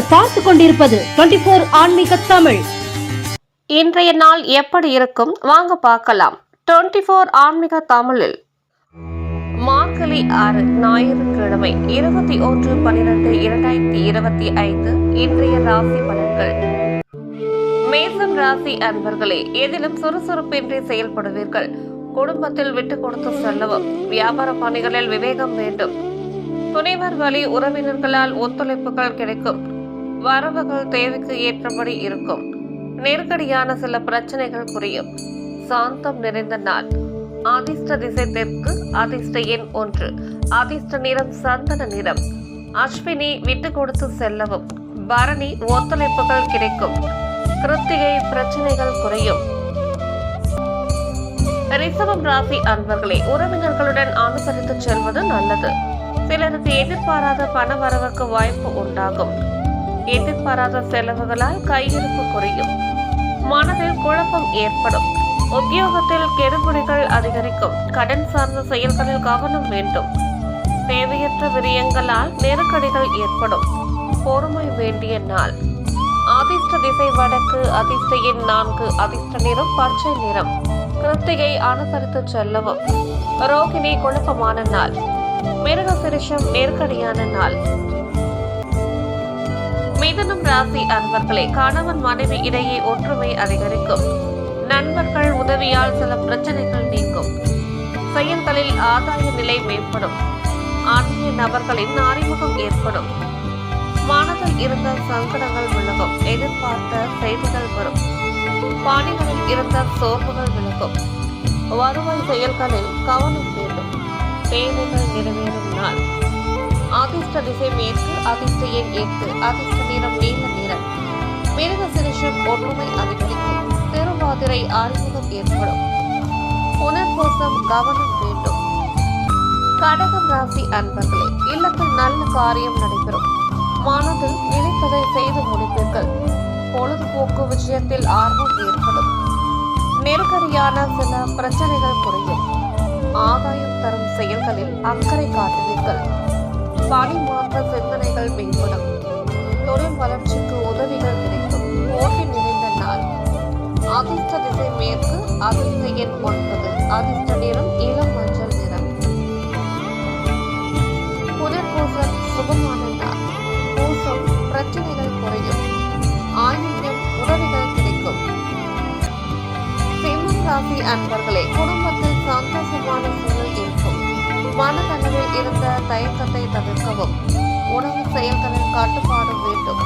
நீங்கள் பார்த்து கொண்டிருப்பது 24 ஆன்மீக தமிழ். இன்றைய நாள் எப்படி இருக்கும் வாங்க பார்க்கலாம். 24 ஆன்மீக தமிழில் மார்கழி 6 ஞாயிற்றுக்கிழமை 21/12/2025 இன்றைய ராசி பலன்கள். மேசம் ராசி அன்பர்களே, எதிலும் சுறுசுறுப்பின்றி செயல்படுவீர்கள். குடும்பத்தில் விட்டு கொடுத்து செல்லவும். வியாபார பணிகளில் விவேகம் வேண்டும். துணைவர் வழி உறவினர்களால் ஒத்துழைப்புகள் கிடைக்கும். வரவுகள் தேவைக்கு ஏற்றபடி இருக்கும். நெருக்கடியான சில பிரச்சனைகள் குறையும். சாந்தம் நிறைந்த நாள். அதிர்ஷ்ட திசை தெற்கு. அதிர்ஷ்ட எண் 1. அதிர்ஷ்ட நிறம் சந்தன நிறம். அஸ்வினி விட்டு கொடுத்து செல்லவும். பரணி ஒத்துழைப்புகள் கிடைக்கும். கிருத்திகை பிரச்சனைகள் குறையும். ரிஷபம் ராசி அன்பர்களே, உறவினர்களுடன் அனுசரித்து செல்வது நல்லது. சிலருக்கு எதிர்பாராத பண வரவுக்கு வாய்ப்பு உண்டாகும். எதிர்பாராத செலவுகளால் கையிருப்பு குறையும். மனதில் குழப்பம் ஏற்படும். உத்தியோகத்தில் கெடுபிடிகள் அதிகரிக்கும். கடன் சார்ந்த செயல்களில் கவனம் வேண்டும். தேவையற்ற விரயங்களால் நெருக்கடிகள் ஏற்படும். பொறுமை வேண்டிய நாள். அதிர்ஷ்ட திசை வடக்கு. அதிர்ஷ்ட எண் 4. அதிர்ஷ்ட நிறம் பச்சை நிறம். கிருத்திகை அனுசரித்து செல்லவும். ரோகிணி குழப்பமான நாள். மிருகசிரிஷம் நெருக்கடியான நாள். மிதுனம் ராசி அன்பர்களே, கணவன் மனைவி இடையே ஒற்றுமை அதிகரிக்கும். நண்பர்கள் உதவியால் சில பிரச்சனைகள் நீங்கும். செயல்களில் ஆதாய நிலை மேம்படும். ஆன்மீக நபர்களின் அறிமுகம் ஏற்படும். மனதில் இருந்த சங்கடங்கள் விலகும். எதிர்பார்த்த செய்திகள் வரும். பணிகளில் இருந்த சோர்வுகள் விலகும். வருவாய் செயல்களில் கவனம் வேண்டும். தேவைகள் நிறைவேறும் நாள். அதிர்ஷ்ட திசை மேற்கு. அதிர்ஷ்ட எண் 8. அதிர்ஷ்ட நிறம் நீல நிறம். மிருகசிரிஷம் ஒற்றுமை அதிகரிக்கும். திருவாதிரை அறிமுகம் ஏற்படும். புனர்பூசம் கவனம் வேண்டும். கடகம் ராசி அன்பர்களே, இல்லத்தில் நல்ல காரியம் நடைபெறும். மனதில் நினைத்ததை செய்து முடிப்பீர்கள். பொழுதுபோக்கு விஷயத்தில் ஆர்வம் ஏற்படும். நெருக்கடியான சில பிரச்சனைகள் குறையும். ஆதாயம் தரும் செயல்களில் அக்கறை காட்டுவீர்கள். பணி மாற்ற சிந்தனைகள் மேம்படும். தொழில் வளர்ச்சிக்கு உதவிகள் கிடைக்கும். போட்டி நிறைந்த நாள். அதிர்ஷ்ட திசை மேற்கு. அதிர்ஷ்ட எண் 9. அதிர்ஷ்ட நிறம் இளம் மஞ்சள் நிறம். புனர்பூசம் சுகமான நாள். பூசம் பிரச்சனைகள் குறையும். ஆயிரம் உதவிகள் கிடைக்கும். சிம்மம் ராசி அன்பர்களே, குடும்பத்தில் சந்தோஷமான சூழல் இருக்கும். மனதளவில் இருந்த தயக்கத்தை தவிர்க்கவும். உணவு செயல்களில் கட்டுப்பாடு வேண்டும்.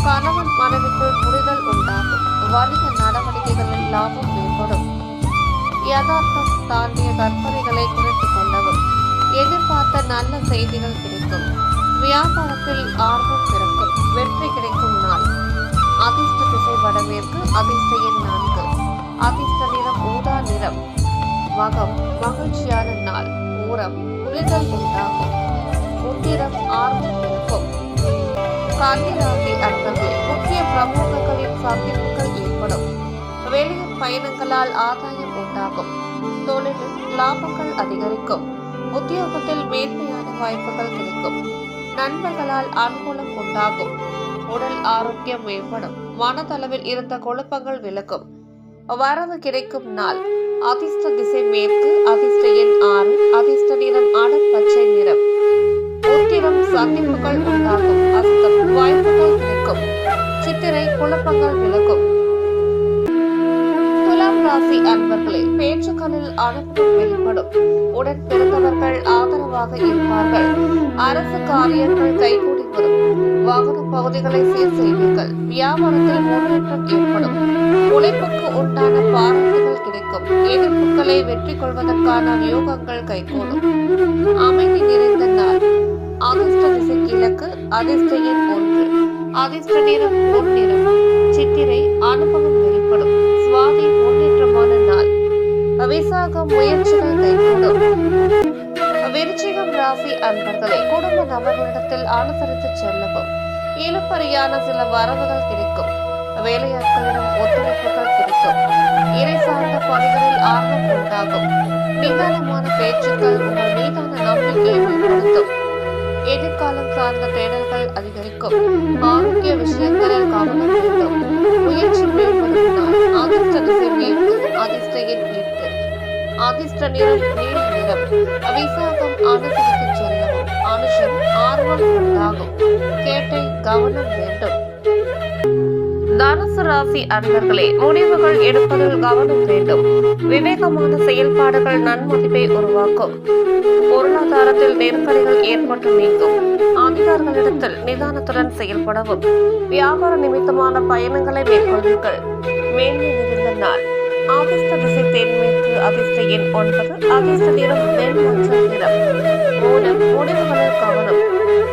கணவன் மனைவிக்குள் புரிதல் உண்டாகும். வணிக நடவடிக்கைகளில் லாபம் மேம்படும். யதார்த்தம் தாண்டிய கற்பனைகளை குறைத்துக் கொள்ளவும். எதிர்பார்த்த நல்ல செய்திகள் கிடைக்கும். வியாபாரத்தில் ஆர்வம் பிறக்கும். வெற்றி கிடைக்கும் நாள். அதிர்ஷ்ட திசை வடமேற்கு. அதிர்ஷ்ட எண் 4. அதிர்ஷ்ட நிறம் ஊதா நிறம். மகம் மகிழ்ச்சியான நாள். ஊரம் புரிதல் உண்டாகும். உத்திரம் ஆர்வம் இருக்கும். கன்னிராசி அன்பர்களே, முக்கிய பிரமுகர்களின் சந்திப்புகள் ஏற்படும். வெளியூர் பயணங்களால் ஆதாயம் உண்டாகும். தொழிலில் லாபங்கள் அதிகரிக்கும். உத்தியோகத்தில் மேன்மையான வாய்ப்புகள் கிடைக்கும். நண்பர்களால் அனுகூலம் உண்டாகும். உடல் ஆரோக்கியம் மேம்படும். மனதளவில் இருந்த குழப்பங்கள் விலகும். வரவு கிடைக்கும் நாள். அதிர்ஷ்ட திசை மேற்கு. அதிர்ஷ்ட எண் 6. அதிர்ஷ்ட நிறம் அடர் பச்சை நிறம். உத்திரம் சந்திப்புகள் உண்டாகும். அஸ்தம் வாய்ப்புகள் கிடைக்கும். சித்திரை குழப்பங்கள் விலகும். துலாம் ராசி அன்பர்களே, பேச்சுக்களில் அனுபவம் வெளிப்படும். உடன் பிறந்தவர்கள் ஆதரவாக இருப்பார்கள். அரசு காரியங்கள் கைகூடி வரும். வாகன பகுதிகளை சீர் செய்வீர்கள். வியாபாரத்தில் முன்னேற்றம் ஏற்படும். உழைப்புக்கு உண்டான பாராட்டுகள் கிடைக்கும். எதிர்ப்புகளை வெற்றி கொள்வதற்கான வியூகங்கள் கைகூடும். அமைதி நிறைந்த நாள். அதிர்ஷ்ட திசை கிழக்கு. அதிர்ஷ்ட எண் 1. அதிர்ஷ்ட நிறம் பொன்னிறம். சித்திரை அனுபவம் வெளிப்படும். சுவாதி முன்னேற்றமான நாள். விசாகம் முயற்சிகள் கைகூடும். விருச்சிகம் ராசி அன்பர்களே, குடும்ப நபர்களிடத்தில் அனுசரித்து செல்லவும். இழுப்பறியான சில வரவுகள் கிடைக்கும். வேலையாட்களிடம் ஒத்துழைப்புகள் கிடைக்கும். இறை சார்ந்த பணிகளில் ஆர்வம் உண்டாகும். நிதானமான பேச்சுக்கள் உங்கள் மீதான நம்பிக்கையை மேம்படுத்தும். எதிர்காலம் சார்ந்த தேடல்கள் அதிகரிக்கும். ஆரோக்கிய விஷயங்களில் கவனம் வேண்டும். முயற்சி மேம்படுத்தினால் அதிர்ஷ்ட திசை மேற்கு, அதிர்ஷ்ட எண் 8, அதிர்ஷ்ட நிறம் நீல நிறம். விசாகம் அனுசரித்து செல்லவும். அனுஷம் ஆர்வம் உண்டாகும். கேட்டை கவனம் வேண்டும். தனுசு ராசி அன்பர்களே, முடிவுகள் எடுப்பதில் கவனம் வேண்டும். விவேகமான செயல்பாடுகள் நன்மதிப்பை உருவாக்கும். பொருளாதாரத்தில் நெருக்கடிகள் ஏற்பட்டு நீங்கும். அதிகாரிகளிடத்தில் நிதானத்துடன் செயல்படவும். வியாபார நிமித்தமான பயணங்களை மேற்கொள்வீர்கள். மேன்மை நிறைந்த நாள். அதிர்ஷ்ட திசை தென்மேற்கு, அதிர்ஷ்ட எண் 9, அதிர்ஷ்ட நிறம் வெண் மஞ்சள் நிறம். மூலம் முடிவுகளில் கவனம்.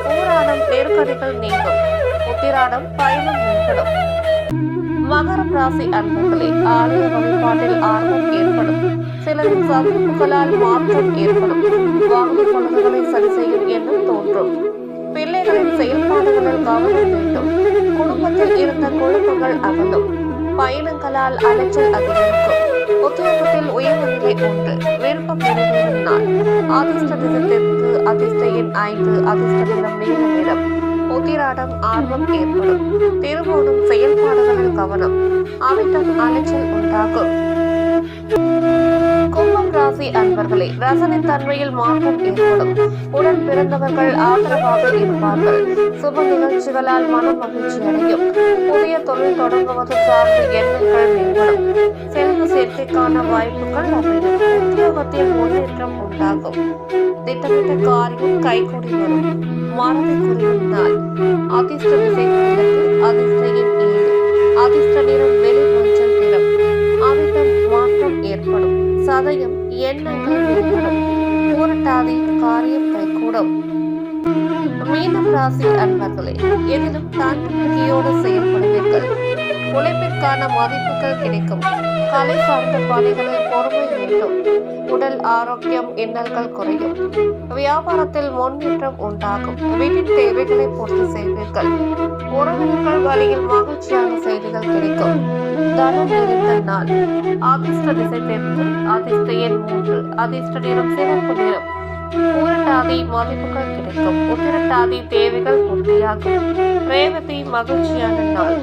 போராடம் நெருக்கடிகள் நீங்கும். உத்திராடம் பயணம் மேம்படும். மகரம் ராசி அன்பர்களே, ஆலய வழிபாட்டில் ஆர்வம் ஏற்படும். சிலரின் சந்திப்புகளால் மாற்றம் ஏற்படும். வாங்கிய பழுதுகளை சரி செய்யும் எண்ணம் தோன்றும். பிள்ளைகளின் செயல்பாடுகளில் கவனம் வேண்டும். குடும்பத்தில் இருந்த குழப்பங்கள் அகலும். பயணங்களால் அலைச்சல் அதிகரிக்கும். உத்தியோகத்தில் உயர்வு நிலை உண்டு. விருப்பம் நிறைவேறும் நாள். அதிர்ஷ்ட திசை தெற்கு, அதிர்ஷ்ட எண் 5, அதிர்ஷ்ட நிறம் நீல நிறம். உத்திராடம் ஆர்வம் ஏற்படும். திருவோணம் செயல்பாடுகளில் கவனம். அவிட்டம் அலைச்சல் உண்டாகும். கும்பம் ராசி அன்பர்களே, ரசனை தன்மையில் மாற்றம் ஏற்படும். உடன் பிறந்தவர்கள் ஆதரவாக இருப்பார்கள். சுப நிகழ்ச்சிகளால் மனம் மகிழ்ச்சி அடையும். புதிய தொழில் தொடங்குவது சார்ந்த எண்ணங்கள் மேம்படும். செல்வ சேர்க்கைக்கான வாய்ப்புகள் அமையும். உத்தியோகத்தில் முன்னேற்றம் உண்டாகும். திட்டமிட்ட காரியம் கைகூடி வரும். மனதை குறியும் நாள். அதிர்ஷ்ட திசை கிழக்கு, அதிர்ஷ்ட எண் 7, அதிர்ஷ்ட நிறம் வெளி மஞ்சள் நிறம். அவிட்டம் மாற்றம் ஏற்படும். சதயம் எண்ணங்கள் மேம்படும். பூரட்டாதி காரியம் கைகூடும். மீனம் ராசி அன்பர்களே, எதிலும் தன்னம்பிக்கையோடு செயல்படுவீர்கள். உழைப்பிற்கான மதிப்புகள் கிடைக்கும். கலை சார்ந்த பணிகளில் பொறுமை வேண்டும். உடல் ஆரோக்கியம் இன்னல்கள் குறையும். வியாபாரத்தில் முன்னேற்றம் உண்டாகும். வீட்டின் தேவைகளை பூர்த்தி செய்வீர்கள். உறவினர்கள் வழியில் மகிழ்ச்சியான செய்திகள் கிடைக்கும். தனம் நிறைந்த நாள். அதிர்ஷ்ட திசை தெற்கு, அதிர்ஷ்ட எண் 3, அதிர்ஷ்ட நிறம் சிவப்பு நிறம். பூரட்டாதி மதிப்புகள் கிடைக்கும். உத்திரட்டாதி தேவைகள் பூர்த்தியாகும். ரேவதி மகிழ்ச்சியான நாள்.